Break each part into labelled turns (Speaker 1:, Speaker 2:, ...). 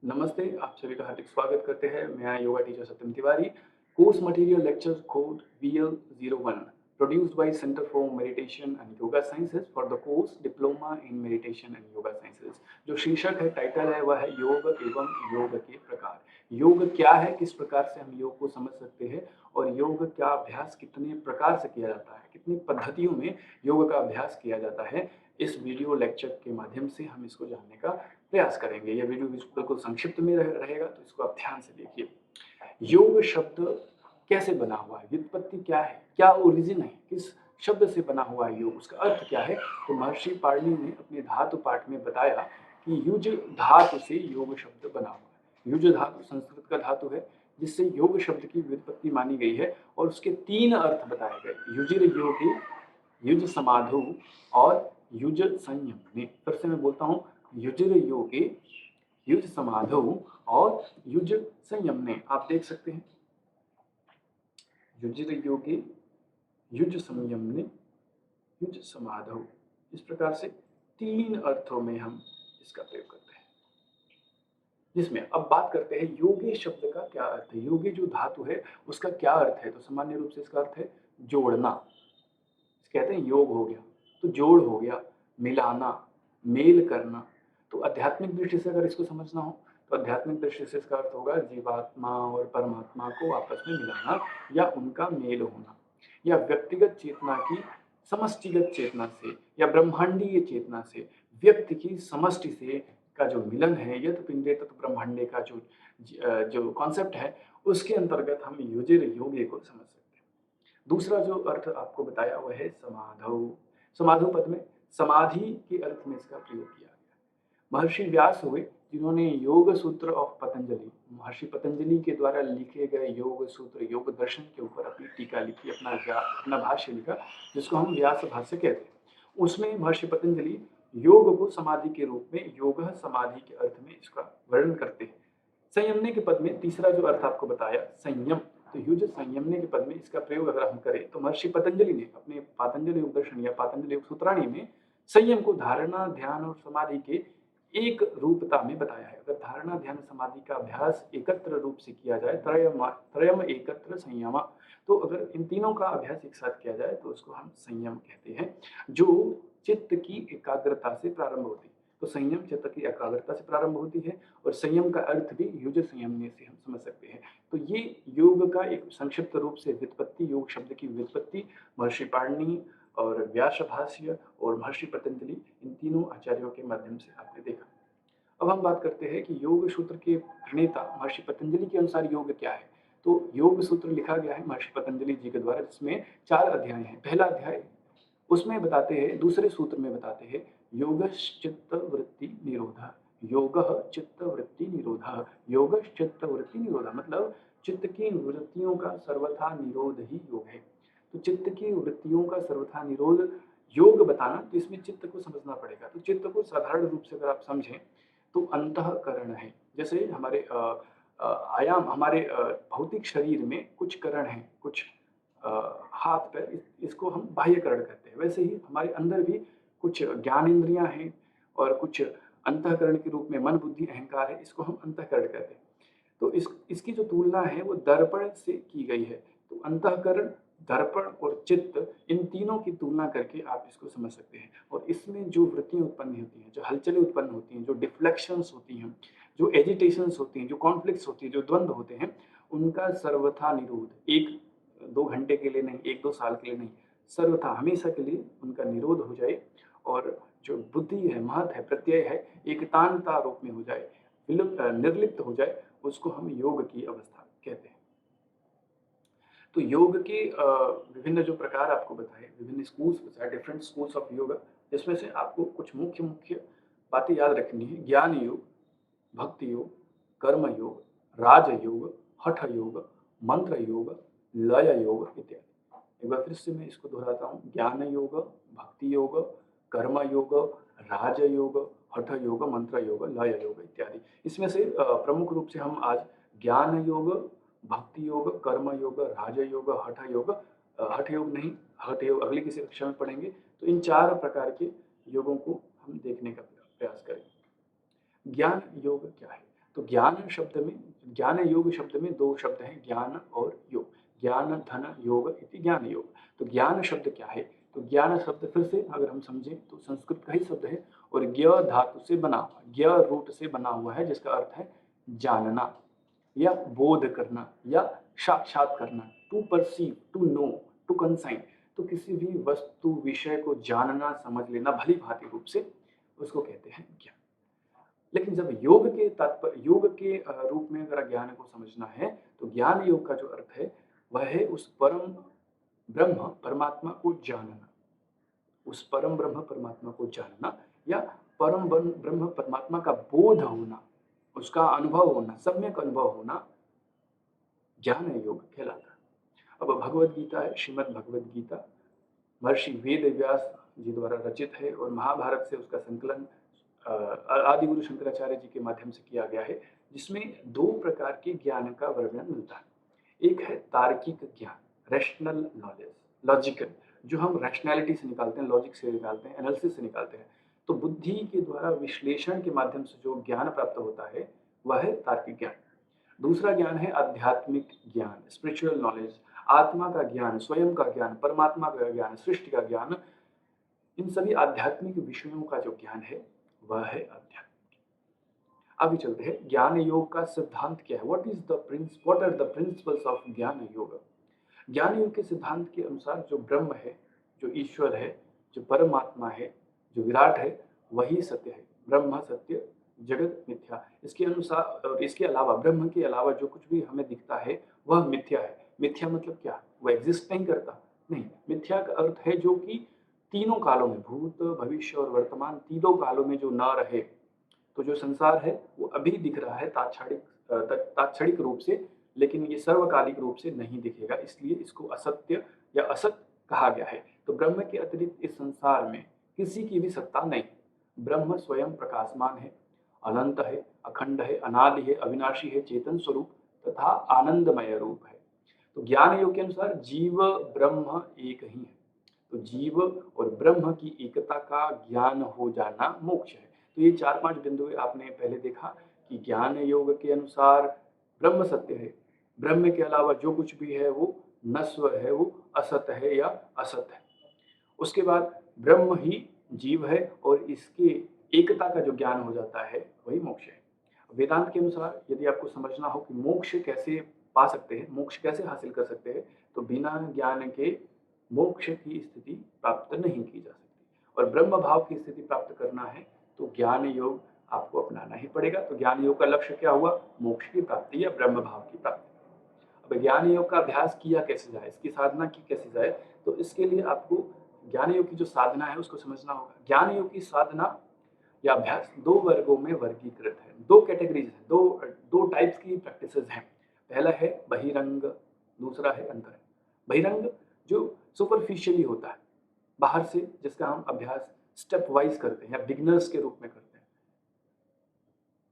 Speaker 1: नमस्ते, आप सभी का हार्दिक स्वागत करते हैं। मैं yoga teacher Satyam Tiwari. Course material lecture code VL01 produced by centre for meditation and yoga sciences for the course diploma in meditation and yoga sciences. जो शीर्षक है, टाइटल है, वह है योग एवं योग के प्रकार। योग क्या है, किस प्रकार से हम योग को समझ सकते हैं और योग का अभ्यास कितने प्रकार से किया जाता है, कितनी पद्धतियों में योग का अभ्यास किया जाता है। इस वीडियो लेक्चर के माध्यम से हम इसको जानने का प्रयास करेंगे। यह वीडियो बिल्कुल संक्षिप्त में रहेगा, तो इसको आप ध्यान से देखिए। योग शब्द कैसे बना हुआ है, व्युत्पत्ति क्या है, क्या ओरिजिन है, किस शब्द से बना हुआ है योग, उसका अर्थ क्या है। तो महर्षि पाणिनि ने अपने धातु पाठ में बताया कि युज धातु से योग शब्द बना हुआ है। युज धातु संस्कृत का धातु है जिससे योग शब्द की व्युत्पत्ति मानी गई है और उसके तीन अर्थ बताए गए, युजिर योगे, युज समाधौ और युज संयम। फिर से मैं बोलता हूँ, युजिर योगे, युज समाधौ और युज संयमने। आप देख सकते हैं, युजिर योगे, युज संयमने, युज समाधौ। इस प्रकार से तीन अर्थों में हम इसका प्रयोग करते हैं। जिसमें अब बात करते हैं योगे शब्द का क्या अर्थ है। योगे जो धातु है उसका क्या अर्थ है। तो सामान्य रूप से इसका अर्थ है जोड़ना। कहते हैं योग हो गया तो जोड़ हो गया, मिलाना, मेल करना। तो आध्यात्मिक दृष्टि से अगर इसको समझना हो तो आध्यात्मिक दृष्टि से इसका अर्थ होगा जीवात्मा और परमात्मा को आपस में मिलाना या उनका मेल होना, या व्यक्तिगत चेतना की समष्टिगत चेतना से या ब्रह्मांडीय चेतना से व्यक्ति की समष्टि से का जो मिलन है, यत पिंडे तत् ब्रह्मांडे का जो कॉन्सेप्ट है, उसके अंतर्गत हम युजिर योगे को समझ सकते हैं। दूसरा जो अर्थ आपको बताया वह है समाधौ। समाधौ पद में समाधि के अर्थ में इसका प्रयोग किया गया। महर्षि व्यास हुए जिन्होंने योग सूत्र ऑफ पतंजलि, महर्षि पतंजलि के द्वारा लिखे गए योग सूत्र, योग दर्शन के ऊपर अपनी टीका लिखी, अपना भाष्य लिखा, जिसको हम व्यास भाष्य कहते हैं। उसमें महर्षि पतंजलि योग को समाधि के रूप में, योग समाधि के अर्थ में इसका वर्णन करते हैं। संयमने के पद में तीसरा जो अर्थ आपको बताया संयम, तो युज संयमने के पद में इसका प्रयोग अगर हम करें तो महर्षि पतंजलि ने अपने पातंजलि योग दर्शन या पातंजलि योग सूत्राणी में संयम को धारणा, ध्यान और समाधि के एक रूपता में बताया है। अगर धारणा, ध्यान, समाधि का अभ्यास एकत्र रूप से किया जाए, त्रयम एकत्र संयमा, तो अगर इन तीनों का अभ्यास एक साथ किया जाए तो उसको हम संयम कहते हैं, जो चित्त की एकाग्रता से प्रारंभ होती है। तो संयम चित्त की एकाग्रता से प्रारंभ होती है और संयम का अर्थ भी युज संयमने से हम समझ सकते हैं। तो ये योग का एक संक्षिप्त रूप से व्युत्पत्ति, योग शब्द की व्युत्पत्ति महर्षि पाणिनि और व्यास भाष्य और महर्षि पतंजलि, इन तीनों आचार्यों के माध्यम से आपने देखा। अब हम बात करते हैं कि योग सूत्र के प्रणेता महर्षि पतंजलि के अनुसार योग क्या है। तो योग सूत्र लिखा गया है महर्षि पतंजलि जी के द्वारा, जिसमें 4 अध्याय हैं। पहला अध्याय उसमें बताते हैं, दूसरे सूत्र में बताते हैं योगश्चित्त वृत्ति निरोधः, योगः चित्त वृत्ति निरोधः, योगश्चित्त वृत्ति निरोधः, मतलब चित्त की वृत्तियों का सर्वथा निरोध ही योग है। तो चित्त की वृत्तियों का सर्वथा निरोध योग बताना, तो इसमें चित्त को समझना पड़ेगा। तो चित्त को साधारण रूप से अगर आप समझें तो अंतःकरण है। जैसे हमारे आयाम, हमारे भौतिक शरीर में कुछ करण हैं, कुछ हाथ पैर, इसको हम बाह्यकरण कहते हैं। वैसे ही हमारे अंदर भी कुछ ज्ञान इंद्रियां हैं और कुछ अंतःकरण के रूप में मन, बुद्धि, अहंकार है, इसको हम अंतःकरण कहते हैं। तो इसकी जो तुलना है वो दर्पण से की गई है। तो अंतःकरण, दर्पण और चित्त, इन तीनों की तुलना करके आप इसको समझ सकते हैं। और इसमें जो वृत्तियां उत्पन्न होती हैं, जो हलचलें उत्पन्न होती हैं, जो डिफ्लेक्शंस होती हैं, जो एजिटेशंस होती हैं, जो कॉन्फ्लिक्ट्स होती हैं, जो द्वंद्व होते हैं, उनका सर्वथा निरोध, 1-2 घंटे के लिए नहीं, 1-2 साल के लिए नहीं, सर्वथा हमेशा के लिए उनका निरोध हो जाए और जो बुद्धि है, महत है, प्रत्यय है, एकतानता रूप में हो जाए, निर्लिप्त हो जाए, उसको हम योग की अवस्था कहते हैं। तो योग के विभिन्न जो प्रकार आपको बताए, विभिन्न स्कूल्स बताए, डिफरेंट स्कूल्स ऑफ योगा, जिसमें से आपको कुछ मुख्य मुख्य बातें याद रखनी है। ज्ञान योग, भक्ति योग, कर्म योग, राज योग, हठ योग, मंत्र योग, लय योग इत्यादि। एक बार फिर से मैं इसको दोहराता हूँ, ज्ञान योग, भक्ति योग, कर्म योग, राज योग, हठ योग, मंत्र योग, लय योग इत्यादि। इसमें से प्रमुख रूप से हम आज ज्ञान योग, भक्ति योग, कर्म योग, राज योग, हठ योग नहीं, हठ योग अगली किसी कक्षा में पढ़ेंगे। तो इन 4 प्रकार के योगों को हम देखने का प्रयास करेंगे। ज्ञान योग क्या है? तो ज्ञान शब्द में, ज्ञान योग शब्द में दो शब्द हैं, ज्ञान और योग। ज्ञान धन योग इति ज्ञान योग। तो ज्ञान शब्द क्या है? तो ज्ञान शब्द फिर से अगर हम समझें तो संस्कृत का ही शब्द है और ज्ञ धातु से बना हुआ, ज्ञ रूट से बना हुआ है, जिसका अर्थ है जानना या बोध करना या साक्षात करना, to perceive, to know, to consign. तो किसी भी वस्तु विषय को जानना, समझ लेना भली भांति रूप से, उसको कहते हैं ज्ञान। लेकिन जब योग के तात्पर्य, योग के रूप में अगर ज्ञान को समझना है तो ज्ञान योग का जो अर्थ है वह है उस परम ब्रह्म परमात्मा को जानना, उस परम ब्रह्म परमात्मा को जानना या परम ब्रह्म परमात्मा का बोध होना, उसका अनुभव होना, सम्यक अनुभव होना ज्ञान योग कहलाता है। अब भगवद गीता है, श्रीमद् भगवद गीता महर्षि वेद व्यास जी द्वारा रचित है और महाभारत से उसका संकलन आदि गुरु शंकराचार्य जी के माध्यम से किया गया है, जिसमें दो प्रकार के ज्ञान का वर्णन मिलता है। एक है तार्किक ज्ञान, रैशनल नॉलेज, लॉजिकल, जो हम रैशनैलिटी से निकालते हैं, लॉजिक से निकालते हैं, एनालिसिस से निकालते हैं। तो बुद्धि के द्वारा विश्लेषण के माध्यम से जो ज्ञान प्राप्त होता है वह है तार्किक ज्ञान। दूसरा ज्ञान है आध्यात्मिक ज्ञान, स्पिरिचुअल नॉलेज, आत्मा का ज्ञान, स्वयं का ज्ञान, परमात्मा का ज्ञान, सृष्टि का ज्ञान। इन सभी आध्यात्मिक विषयों का जो ज्ञान है वह है आध्यात्मिक। आगे चलते हैं, ज्ञान योग का सिद्धांत क्या है? What are the principles of Gyan Yog? ज्ञान योग के सिद्धांत के अनुसार जो ब्रह्म है, जो ईश्वर है, जो परमात्मा है, जो विराट है, वही सत्य है। ब्रह्म सत्य, जगत मिथ्या। इसके अनुसार और इसके अलावा, ब्रह्म के अलावा जो कुछ भी हमें दिखता है वह मिथ्या है। मिथ्या मतलब क्या? वो एग्जिस्ट नहीं करता, नहीं। मिथ्या का अर्थ है जो कि तीनों कालों में, भूत भविष्य और वर्तमान, तीनों कालों में जो न रहे। तो जो संसार है वो अभी दिख रहा है तात्क्षणिक रूप से, लेकिन ये सर्वकालिक रूप से नहीं दिखेगा, इसलिए इसको असत्य या असत कहा गया है। तो ब्रह्म के अतिरिक्त इस संसार में किसी की भी सत्ता नहीं। ब्रह्म स्वयं प्रकाशमान है, अनंत है, अखंड है, अनादि है, अविनाशी है, चेतन स्वरूप तथा आनंदमय रूप है। तो ज्ञान योग के अनुसार जीव ब्रह्म एक ही है। तो जीव और ब्रह्म की एकता का ज्ञान हो जाना मोक्ष है। तो ये 4-5 बिंदु आपने पहले देखा कि ज्ञान योग के अनुसार ब्रह्म सत्य है, ब्रह्म के अलावा जो कुछ भी है वो नश्वर है, वो असत है या असत है। उसके बाद ब्रह्म ही जीव है और इसके एकता का जो ज्ञान हो जाता है वही मोक्ष है। वेदांत के अनुसार यदि आपको समझना हो कि मोक्ष कैसे पा सकते हैं, मोक्ष कैसे हासिल कर सकते हैं, तो बिना ज्ञान के मोक्ष की स्थिति प्राप्त नहीं की जा सकती। और ब्रह्म भाव की स्थिति प्राप्त करना है तो ज्ञान योग आपको अपनाना ही पड़ेगा। तो ज्ञान योग का लक्ष्य क्या हुआ? मोक्ष की प्राप्ति या ब्रह्म भाव की प्राप्ति। अब ज्ञान योग का अभ्यास किया कैसे जाए, इसकी साधना की कैसे जाए, तो इसके लिए आपको ज्ञान योग की जो साधना है उसको समझना होगा। ज्ञान योग की साधना या अभ्यास दो वर्गों में वर्गीकृत है, दो कैटेगरीज है, दो टाइप्स की प्रैक्टिसेस हैं। पहला है बहिरंग, दूसरा है अंतरंग। बहिरंग जो सुपरफिशियली होता है, बाहर से, जिसका हम अभ्यास स्टेप वाइज करते हैं या बिगिनर्स के रूप में करते हैं।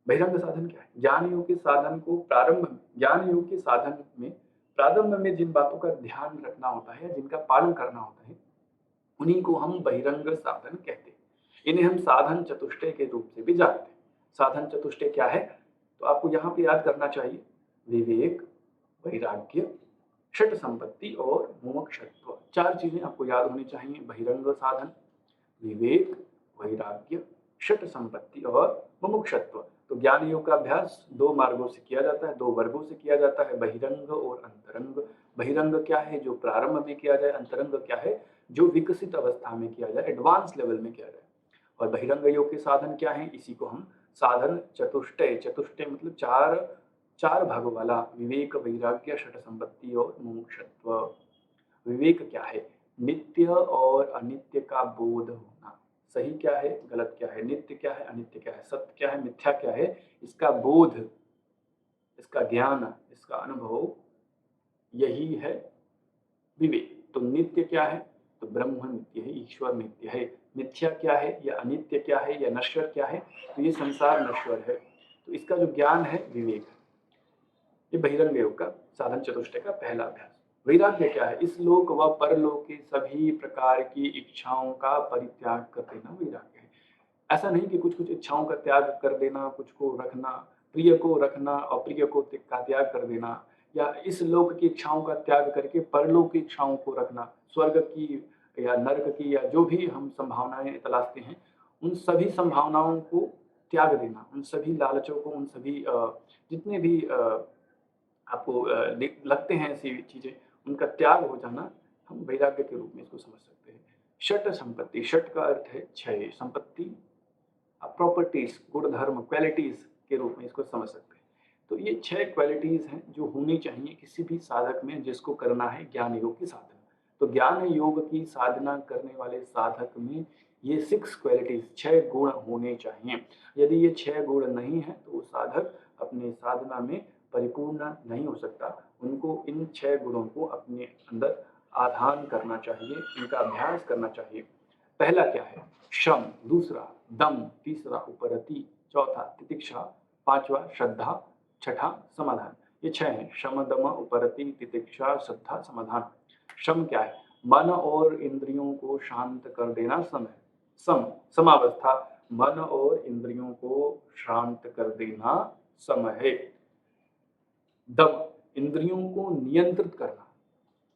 Speaker 1: बहिरंग साधन क्या है? ज्ञान योग के साधन को ज्ञान योग के साधन में प्रारंभ में जिन बातों का ध्यान रखना होता है, जिनका पालन करना होता है, उन्हीं को हम बहिरंग साधन कहते हैं। इन्हें हम साधन चतुष्टय के रूप से भी जानते हैं। साधन चतुष्टय क्या है? तो आपको यहाँ पे याद करना चाहिए, विवेक, वैराग्य, षट संपत्ति और मुमुक्षुत्व। 4 चीजें आपको याद होनी चाहिए। बहिरंग साधन, विवेक, वैराग्य, षट संपत्ति और मुमुक्षुत्व। तो ज्ञान योग का अभ्यास 2 मार्गों से किया जाता है, 2 वर्गों से किया जाता है, बहिरंग और अंतरंग। बहिरंग क्या है? जो प्रारंभ में किया जाए। अंतरंग क्या है? जो विकसित अवस्था में किया जाए, एडवांस लेवल में किया जाए। और बहिरंग योग के साधन क्या हैं? इसी को हम साधन चतुष्टय, चतुष्टय मतलब 4 भागों वाला, विवेक, वैराग्य, षट संपत्ति और मुमुक्षुत्व। विवेक क्या है? नित्य और अनित्य का बोध होना। सही क्या है, गलत क्या है, नित्य क्या है, अनित्य क्या है, सत्य क्या है, मिथ्या क्या है, इसका बोध, इसका ज्ञान, इसका अनुभव, यही है विवेक। तो नित्य क्या है? तो ब्रह्म नित्य है, ईश्वर नित्य है। मिथ्या क्या है या अनित्य क्या है या नश्वर क्या है? तो ये संसार नश्वर है। तो इसका जो ज्ञान है विवेक है। ये बहिरंग योग का साधन चतुष्टय का पहला अभ्यास। वैराग्य क्या है? इस लोक व परलोक की सभी प्रकार की इच्छाओं का परित्याग कर देना वैराग्य है। ऐसा नहीं कि कुछ कुछ इच्छाओं का त्याग कर देना, कुछ को रखना, प्रिय को रखना, अप्रिय को का त्याग कर देना, या इस लोक की इच्छाओं का त्याग करके परलोक की इच्छाओं को रखना, स्वर्ग की या नर्क की या जो भी हम संभावनाएँ तलाशते हैं, उन सभी संभावनाओं को त्याग देना, उन सभी लालचों को, उन सभी जितने भी आपको लगते हैं ऐसी चीज़ें, उनका त्याग हो जाना, हम वैराग्य के रूप में इसको समझ सकते हैं। षट संपत्ति, षट का अर्थ है 6 संपत्ति, प्रॉपर्टीज़, गुण धर्म, क्वालिटीज़ के रूप में इसको समझ सकते हैं। तो ये 6 क्वालिटीज़ हैं जो होनी चाहिए किसी भी साधक में जिसको करना है ज्ञान योग की साधना। तो ज्ञान योग की साधना करने वाले साधक में ये 6 क्वालिटीज़, 6 गुण होने चाहिए। यदि ये 6 गुण नहीं हैं तो वो साधक अपनी साधना में परिपूर्ण नहीं हो सकता। उनको इन 6 गुणों को अपने अंदर आधान करना चाहिए, इनका अभ्यास करना चाहिए। पहला क्या है? शम, दूसरा दम, तीसरा उपरति, चौथा तितिक्षा, पांचवा श्रद्धा, छठा समाधान। ये 6 हैं, शम, दम, उपरति, तितिक्षा, श्रद्धा, समाधान। शम क्या है? मन और इंद्रियों को शांत कर देना सम है। समावस्था, मन और इंद्रियों को शांत कर देना सम है। दम, इंद्रियों को नियंत्रित करना।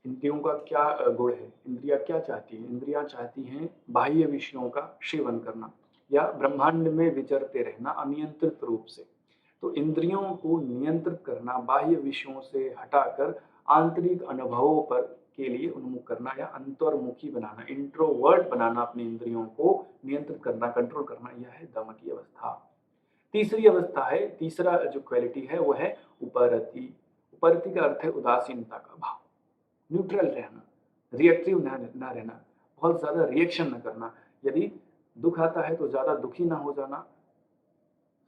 Speaker 1: इंद्रियों का क्या गुण है? इंद्रियाँ क्या चाहती हैं? इंद्रियाँ चाहती हैं बाह्य विषयों का सेवन करना या ब्रह्मांड में विचरते रहना अनियंत्रित रूप से। तो इंद्रियों को नियंत्रित करना, बाह्य विषयों से हटाकर आंतरिक अनुभवों पर के लिए उन्मुख करना या अंतर्मुखी बनाना, इंट्रोवर्ट बनाना, अपनी इंद्रियों को नियंत्रित करना, कंट्रोल करना, यह है दम की अवस्था। तीसरी अवस्था है, तीसरा जो क्वालिटी है वो है उपरति। उपरति का अर्थ है उदासीनता का भाव, न्यूट्रल रहना, रिएक्टिव ना रहना, बहुत ज़्यादा रिएक्शन ना करना। यदि दुःख आता है तो ज़्यादा दुखी ना हो जाना,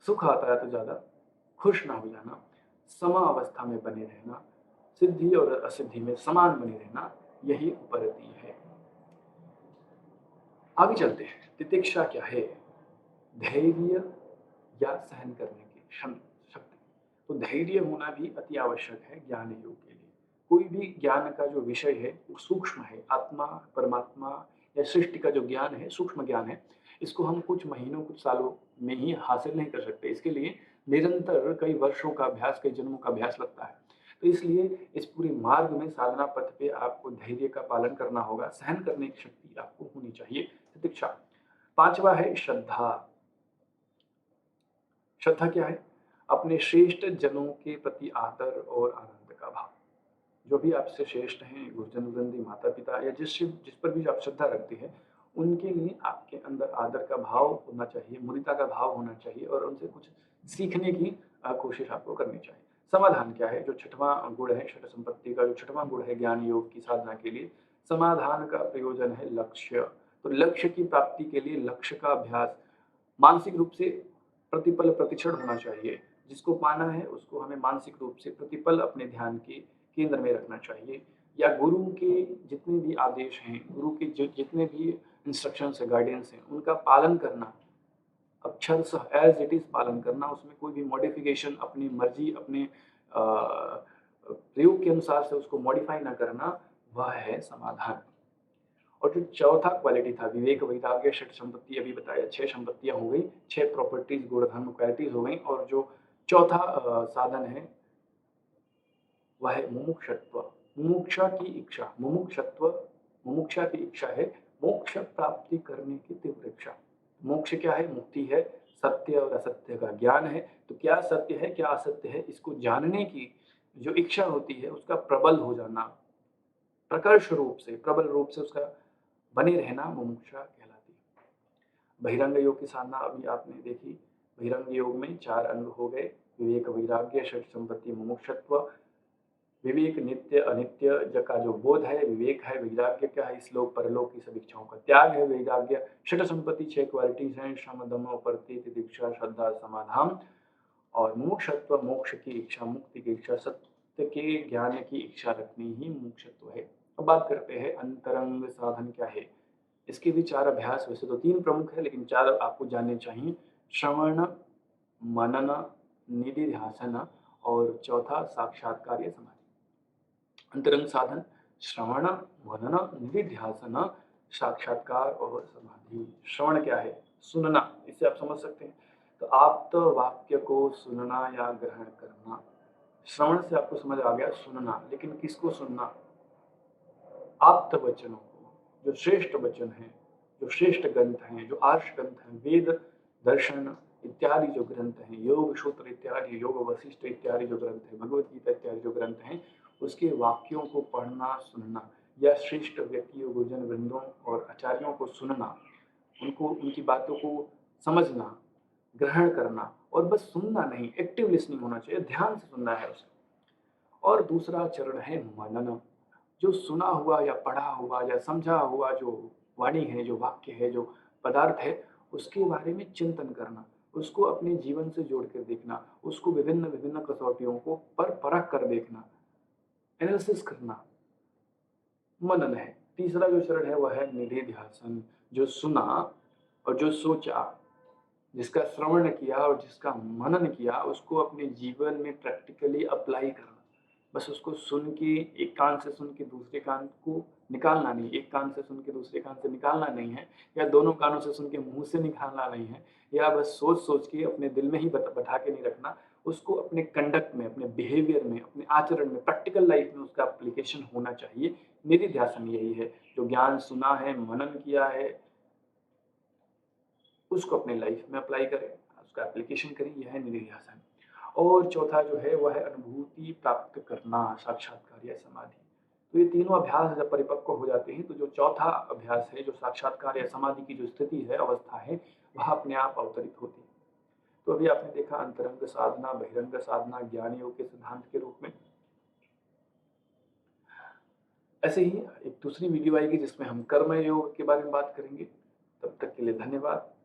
Speaker 1: सुख आता है तो ज़्यादा खुश ना हो जाना, समा अवस्था में बने रहना, सिद्धि और असिद्धि में समान बने रहना, यही उपरति है। आगे चलते हैं, तितिक्षा क्या है? धैर्य या सहन करने की शक्ति। तो धैर्य होना भी अति आवश्यक है ज्ञान योग के लिए। कोई भी ज्ञान का जो विषय है वो सूक्ष्म है, आत्मा, परमात्मा या सृष्टि का जो ज्ञान है, सूक्ष्म ज्ञान है, इसको हम कुछ महीनों, कुछ सालों में ही हासिल नहीं कर सकते। इसके लिए निरंतर कई वर्षों का अभ्यास, कई जन्मों का अभ्यास लगता है। तो इसलिए इस पूरे मार्ग में, साधना पथ पे आपको धैर्य का पालन करना होगा, सहन करने की शक्ति आपको होनी चाहिए, तितिक्षा। पाँचवा है श्रद्धा। श्रद्धा क्या है? अपने श्रेष्ठ जनों के प्रति आदर और आनंद का भाव। जो भी आपसे श्रेष्ठ हैं, गुरुजन वृंदी, माता-पिता या जिस पर भी आप श्रद्धा रखते हैं, उनके लिए आपके अंदर आदर का भाव होना चाहिए, मुदिता का भाव होना चाहिए और उनसे कुछ सीखने की कोशिश आपको करनी चाहिए। समाधान क्या है? जो छठवां गुण है, षट संपत्ति का जो छठवां गुण है ज्ञान योग की साधना के लिए, समाधान का प्रयोजन है लक्ष्य। तो लक्ष्य की प्राप्ति के लिए लक्ष्य का अभ्यास मानसिक रूप से प्रतिपल प्रतिक्षण होना चाहिए। जिसको पाना है उसको हमें मानसिक रूप से प्रतिपल अपने ध्यान के केंद्र में रखना चाहिए, या गुरु के जितने भी आदेश हैं, गुरु के जितने भी इंस्ट्रक्शंस है, गाइडेंस हैं, उनका पालन करना, अक्षरशः एज़ इट इज़ पालन करना, उसमें कोई भी मॉडिफ़िकेशन अपनी मर्ज़ी, अपने प्रयोग के अनुसार से उसको मॉडिफ़ाई ना करना, वह है समाधान। और जो चौथा क्वालिटी था विवेक, वैराग्य, षट संपत्ति अभी बताया, 6 संपत्तियाँ हो गई, 6 प्रॉपर्टीज़, गुण धर्म, क्वालिटीज़ हो गई, और जो चौथा साधन है वह है मुमुक्षत्व। मुमुक्षा की इच्छा, मुमुक्षा की इच्छा है मोक्ष प्राप्ति करने की तीव्र इच्छा। मोक्ष क्या है? मुक्ति है, सत्य और असत्य का ज्ञान है। तो क्या सत्य है, क्या असत्य है, इसको जानने की जो इच्छा होती है उसका प्रबल हो जाना, प्रकर्ष रूप से, प्रबल रूप से उसका बने रहना मुमुक्षा कहलाती है। बहिरंग योग की साधना अभी आपने देखी। बहिरंग योग में 4 अंग हो गए, विवेक, वैराग्य, षट संपत्ति, मुमुक्षत्व। विवेक नित्य अनित्य का जो बोध है, विवेक है। वैराग्य क्या है? इस लोक परलोक की सब इच्छाओं का त्याग है वैराग्य। षट संपत्ति 6 क्वालिटीज हैं, शम, दम, उपरति, तितिक्षा, श्रद्धा, समाधान। और मुमुक्षत्व, मोक्ष की इच्छा, मुक्ति की इच्छा, सत्य के ज्ञान की इच्छा रखनी ही मुमुक्षत्व है। अब बात करते हैं अंतरंग साधन क्या है। इसके भी 4 अभ्यास, वैसे तो 3 प्रमुख है लेकिन 4 आपको जानने चाहिए। श्रवण, मनन, निधिध्यासन और चौथा साक्षात्कार या समाधि। अंतरंग साधन श्रवण, मनन, निधिध्यासन, साक्षात्कार और समाधि। श्रवण क्या है? सुनना, इससे आप समझ सकते हैं। तो आप्त वाक्य को सुनना या ग्रहण करना, श्रवण से आपको समझ आ गया सुनना, लेकिन किसको सुनना? आप्त वचनों को, जो श्रेष्ठ वचन हैं, जो श्रेष्ठ ग्रंथ हैं, जो आर्ष ग्रंथ हैं, वेद, दर्शन इत्यादि जो ग्रंथ हैं, योग सूत्र इत्यादि, योग वशिष्ठ इत्यादि जो ग्रंथ हैं, भगवत गीता इत्यादि जो ग्रंथ हैं, उसके वाक्यों को पढ़ना, सुनना या श्रेष्ठ व्यक्तियों, गुरुजन वृंदों और आचार्यों को सुनना, उनको उनकी बातों को समझना, ग्रहण करना और बस सुनना नहीं, एक्टिव लिसनिंग होना चाहिए, ध्यान से सुनना है उसे। और दूसरा चरण है मनन। जो सुना हुआ या पढ़ा हुआ या समझा हुआ जो वाणी है, जो वाक्य है, जो पदार्थ है, उसके बारे में चिंतन करना, उसको अपने जीवन से जोड़ कर देखना, उसको विभिन्न-विभिन्न कसौटियों को पर परख कर देखना, एनालिसिस करना, मनन है। तीसरा जो चरण है वह है निधिध्यासन। जो सुना और जो सोचा, जिसका श्रवण किया और जिसका मनन किया, उसको अपने जीवन में प्रैक्टिकली अप्लाई करना। बस उसको सुन के, एक कान से सुन के दूसरे कान को निकालना नहीं, एक कान से सुन के दूसरे कान से निकालना नहीं है, या दोनों कानों से सुन के मुँह से निकालना नहीं है, या बस सोच-सोच के अपने दिल में ही बैठा के नहीं रखना। उसको अपने कंडक्ट में, अपने बिहेवियर में, अपने आचरण में, प्रैक्टिकल लाइफ में उसका एप्लीकेशन होना चाहिए। निधिध्यासन यही है, जो ज्ञान सुना है, मनन किया है, उसको अपनी लाइफ में अप्लाई करें, उसका एप्लीकेशन करें, यह है निधिध्यासन। और चौथा जो है वह है अनुभूति प्राप्त करना, साक्षात्कार या समाधि। तो ये तीनों अभ्यास जब परिपक्व हो जाते हैं, तो जो चौथा अभ्यास है, जो साक्षात्कार या समाधि की जो स्थिति है, अवस्था है, वह अपने आप अवतरित होती है। तो अभी आपने देखा अंतरंग साधना, बहिरंग साधना, ज्ञान योग के सिद्धांत के रूप में। ऐसे ही एक दूसरी वीडियो आएगी जिसमें हम कर्म योग के बारे में बात करेंगे। तब तक के लिए धन्यवाद।